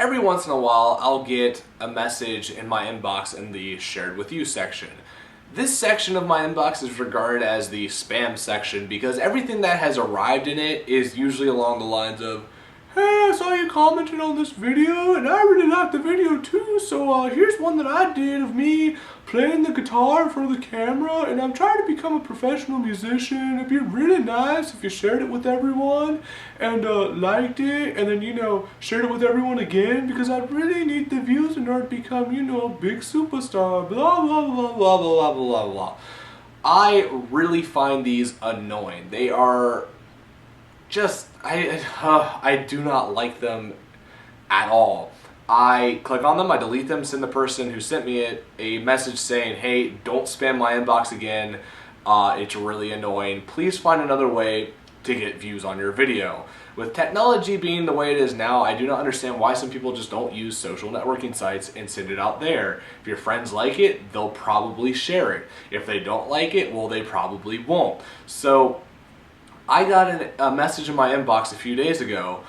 Every once in a while, I'll get a message in my inbox in the shared with you section. This section of my inbox is regarded as the spam section because everything that has arrived in it is usually along the lines of, "Hey, I saw you commented on this video and I really liked the video too, so here's one that I did of me playing the guitar in front of the camera, and I'm trying to become a professional musician. It'd be really nice if you shared it with everyone and liked it, and then, shared it with everyone again, because I really need the views in order to become, a big superstar, blah, blah, blah, blah, blah, blah, blah." I really find these annoying. They are just, I do not like them at all. I click on them, I delete them, send the person who sent me it a message saying, "Hey, don't spam my inbox again. It's really annoying. Please find another way to get views on your video." With technology being the way it is now, I do not understand why some people just don't use social networking sites and send it out there. If your friends like it, they'll probably share it. If they don't like it, well, they probably won't. So I got a message in my inbox a few days ago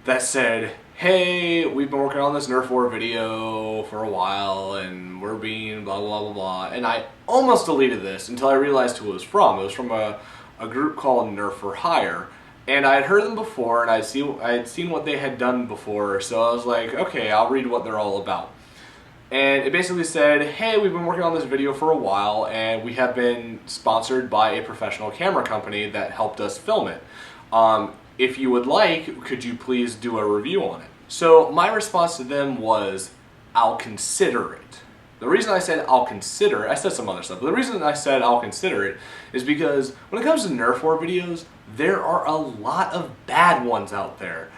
that said, "Hey, we've been working on this Nerf war video for a while and we're being blah, blah, blah, blah." And I almost deleted this until I realized who it was from. It was from a group called Nerf for Hire. And I had heard them before, and I had seen what they had done before, so I was like, okay, I'll read what they're all about. And it basically said, "Hey, we've been working on this video for a while, and we have been sponsored by a professional camera company that helped us film it. If you would like, could you please do a review on it?" So my response to them was, "I'll consider it." The reason I said I'll consider it, I said some other stuff, but the reason I said I'll consider it is because when it comes to Nerf war videos, there are a lot of bad ones out there.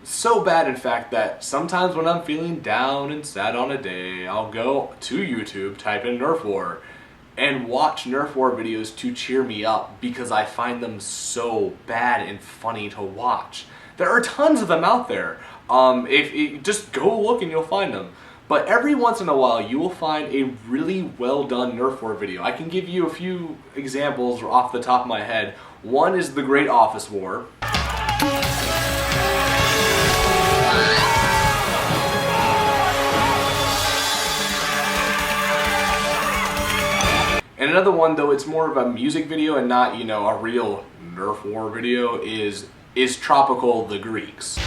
So bad, in fact, that sometimes when I'm feeling down and sad on a day, I'll go to YouTube, type in Nerf war, and watch Nerf war videos to cheer me up because I find them so bad and funny to watch. There are tons of them out there. Just go look and you'll find them. But every once in a while, you will find a really well done Nerf war video. I can give you a few examples off the top of my head. One is The Great Office War. And another one, though it's more of a music video and not, a real Nerf war video, is Tropical the Greeks.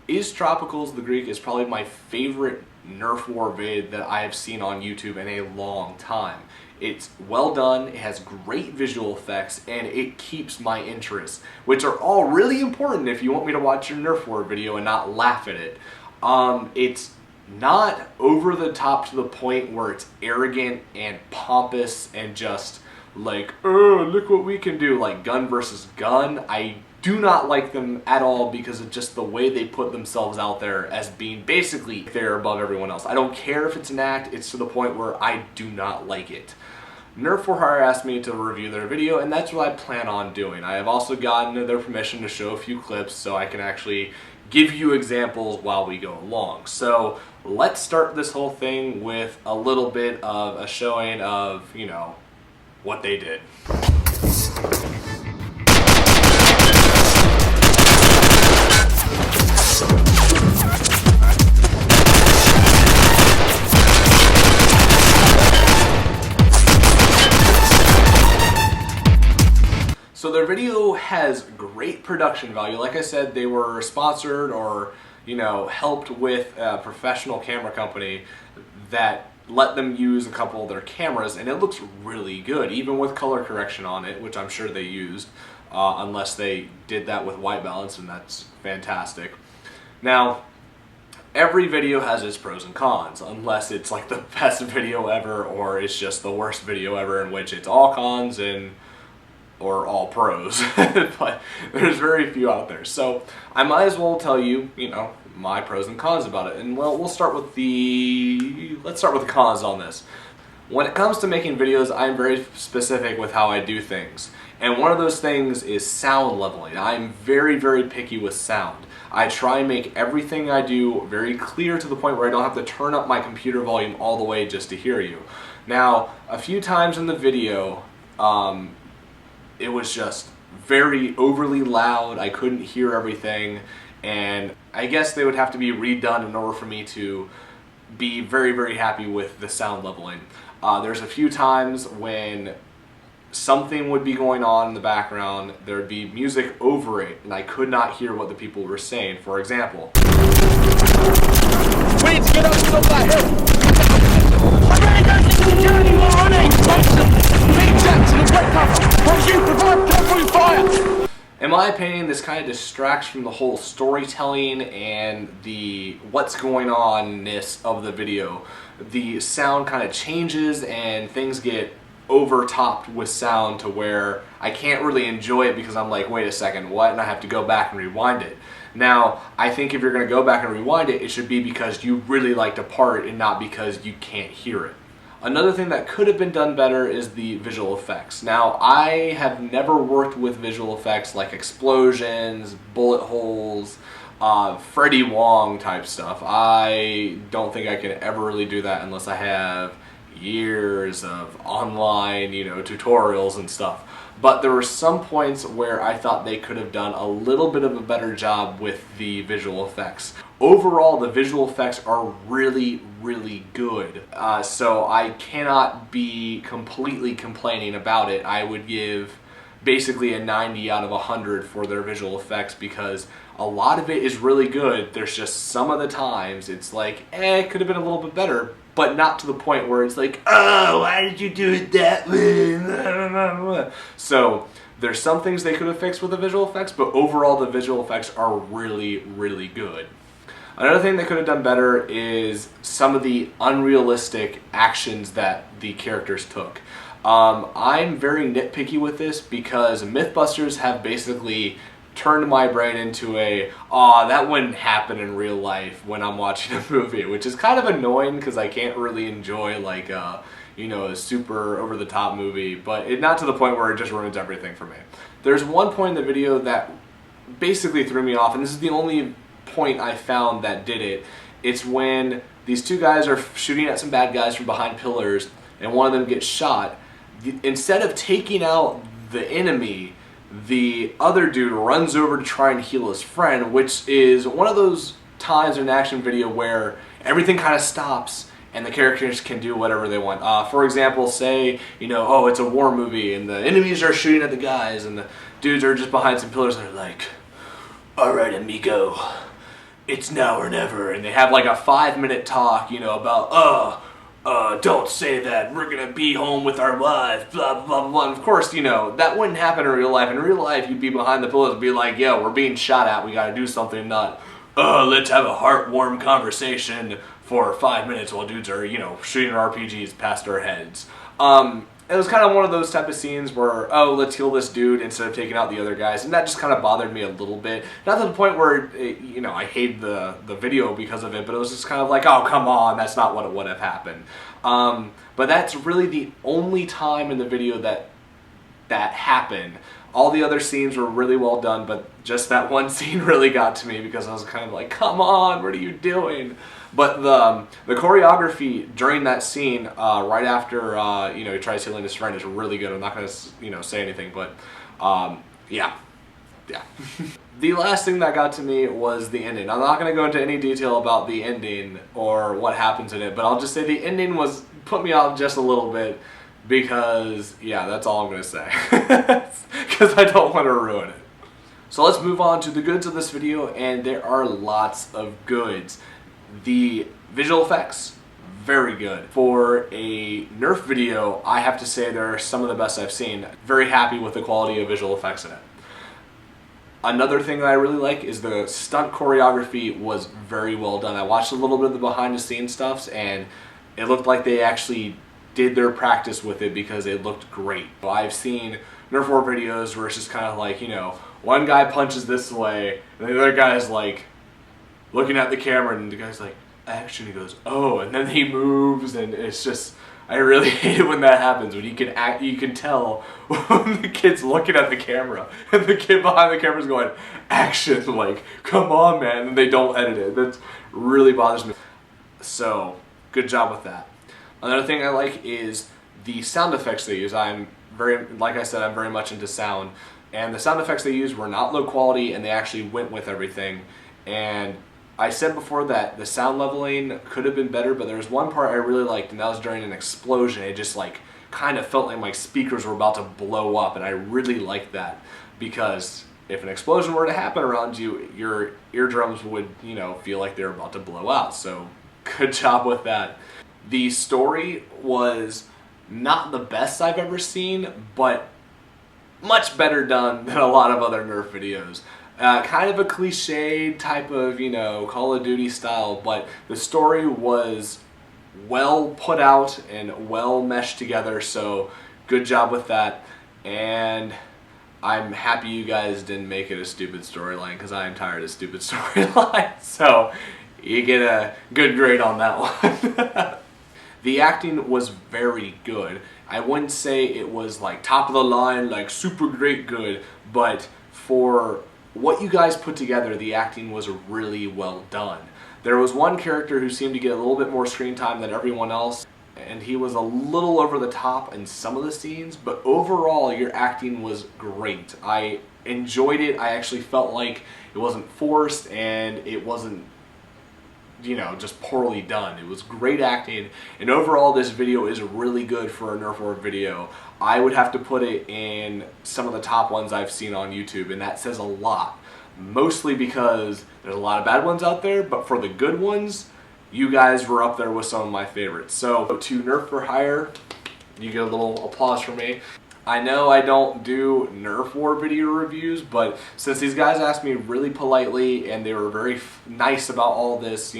Is Tropicals the Greek is probably my favorite Nerf war vid that I have seen on YouTube in a long time. It's well done, it has great visual effects, and it keeps my interest, which are all really important if you want me to watch your Nerf war video and not laugh at it. It's not over the top to the point where it's arrogant and pompous and just like, "Oh, look what we can do," like gun versus gun. I do not like them at all because of just the way they put themselves out there as being basically they're above everyone else. I don't care if it's an act, it's to the point where I do not like it. Nerf for Hire asked me to review their video, and that's what I plan on doing. I have also gotten their permission to show a few clips so I can actually give you examples while we go along. So let's start this whole thing with a little bit of a showing of, what they did. So their video has great production value. Like I said, they were sponsored or, helped with a professional camera company that let them use a couple of their cameras, and it looks really good, even with color correction on it, which I'm sure they used, unless they did that with white balance, and that's fantastic. Now, every video has its pros and cons, unless it's like the best video ever or it's just the worst video ever, in which it's all cons or all pros. But there's very few out there. So I might as well tell you, my pros and cons about it. And well, let's start with the cons on this. When it comes to making videos, I'm very specific with how I do things. And one of those things is sound leveling. I'm very, very picky with sound. I try and make everything I do very clear to the point where I don't have to turn up my computer volume all the way just to hear you. Now, a few times in the video, it was just very overly loud. I couldn't hear everything, and I guess they would have to be redone in order for me to be very, very happy with the sound leveling. There's a few times when something would be going on in the background, there would be music over it, and I could not hear what the people were saying. For example, we need to get over to that hill. Security on explosive. Big jets in the wet cover. Once you provide covering fire. In my opinion, this kind of distracts from the whole storytelling and the what's going on-ness of the video. The sound kind of changes and things get overtopped with sound to where I can't really enjoy it because I'm like, wait a second, what? And I have to go back and rewind it. Now, I think if you're going to go back and rewind it, it should be because you really liked a part and not because you can't hear it. Another thing that could have been done better is the visual effects. Now, I have never worked with visual effects like explosions, bullet holes, Freddie Wong type stuff. I don't think I can ever really do that unless I have years of online, tutorials and stuff. But there were some points where I thought they could have done a little bit of a better job with the visual effects. Overall, the visual effects are really, really good. So I cannot be completely complaining about it. I would give basically a 90 out of 100 for their visual effects because a lot of it is really good. There's just some of the times it's like, it could have been a little bit better, but not to the point where it's like, oh, why did you do it that way? So there's some things they could have fixed with the visual effects, but overall the visual effects are really, really good. Another thing they could have done better is some of the unrealistic actions that the characters took. I'm very nitpicky with this because Mythbusters have basically turned my brain into that wouldn't happen in real life when I'm watching a movie, which is kind of annoying because I can't really enjoy like a super over-the-top movie, but not to the point where it just ruins everything for me. There's one point in the video that basically threw me off, and this is the only point I found that did it. It's when these two guys are shooting at some bad guys from behind pillars, and one of them gets shot. Instead of taking out the enemy, the other dude runs over to try and heal his friend, which is one of those times in an action video where everything kind of stops and the characters can do whatever they want. For example, say, it's a war movie and the enemies are shooting at the guys and the dudes are just behind some pillars and they're like, alright amigo, it's now or never. And they have like a 5-minute talk, about, don't say that, we're gonna be home with our wives, blah, blah, blah. And of course, that wouldn't happen in real life. In real life, you'd be behind the pillows and be like, yo, we're being shot at, we gotta do something, not, let's have a heartwarm conversation for 5 minutes while dudes are, shooting RPGs past our heads. It was kind of one of those type of scenes where, let's heal this dude instead of taking out the other guys, and that just kind of bothered me a little bit. Not to the point where, I hated the video because of it, but it was just kind of like, oh, come on, that's not what would have happened. But that's really the only time in the video that happened. All the other scenes were really well done, but just that one scene really got to me because I was kind of like, come on, what are you doing? But the choreography during that scene, right after he tries healing his friend, is really good. I'm not going to say anything, but yeah. The last thing that got to me was the ending. I'm not going to go into any detail about the ending or what happens in it, but I'll just say the ending put me off just a little bit because, yeah, that's all I'm going to say. Because I don't want to ruin it. So let's move on to the goods of this video, and there are lots of goods. The visual effects, very good. For a Nerf video, I have to say they're some of the best I've seen. Very happy with the quality of visual effects in it. Another thing that I really like is the stunt choreography was very well done. I watched a little bit of the behind the scenes stuff and it looked like they actually did their practice with it because it looked great. I've seen Nerf War videos where it's just kind of like, one guy punches this way and the other guy's like looking at the camera and the guy's like, action, he goes, oh, and then he moves, and it's just, I really hate it when that happens, when you can tell when the kid's looking at the camera and the kid behind the camera's going, action, like, come on, man, and they don't edit it. That really bothers me. So, good job with that. Another thing I like is the sound effects they use. Like I said, I'm very much into sound, and the sound effects they used were not low quality, and they actually went with everything. And I said before that the sound leveling could have been better, but there was one part I really liked, and that was during an explosion. It just like kind of felt like my speakers were about to blow up, and I really liked that, because if an explosion were to happen around you, your eardrums would, feel like they were about to blow out. So good job with that. The story was not the best I've ever seen, but much better done than a lot of other Nerf videos. Kind of a cliche type of, Call of Duty style, but the story was well put out and well meshed together, so good job with that. And I'm happy you guys didn't make it a stupid storyline, because I am tired of stupid storylines, so you get a good grade on that one. The acting was very good. I wouldn't say it was like top of the line, like super great good, but for what you guys put together, the acting was really well done. There was one character who seemed to get a little bit more screen time than everyone else, and he was a little over the top in some of the scenes, but overall your acting was great. I enjoyed it. I actually felt like it wasn't forced, and it wasn't, just poorly done. It was great acting, and overall this video is really good for a Nerf war video. I would have to put it in some of the top ones I've seen on YouTube, and that says a lot. Mostly because there's a lot of bad ones out there, but for the good ones, you guys were up there with some of my favorites. So to Nerf for Hire, you get a little applause from me. I know I don't do Nerf war video reviews, but since these guys asked me really politely and they were very nice about all this,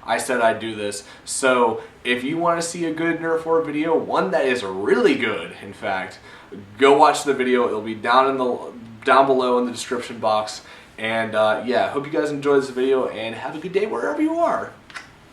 I said I'd do this. So if you want to see a good Nerf war video, one that is really good, in fact, go watch the video. It'll be down below in the description box. And yeah, hope you guys enjoyed this video, and have a good day wherever you are.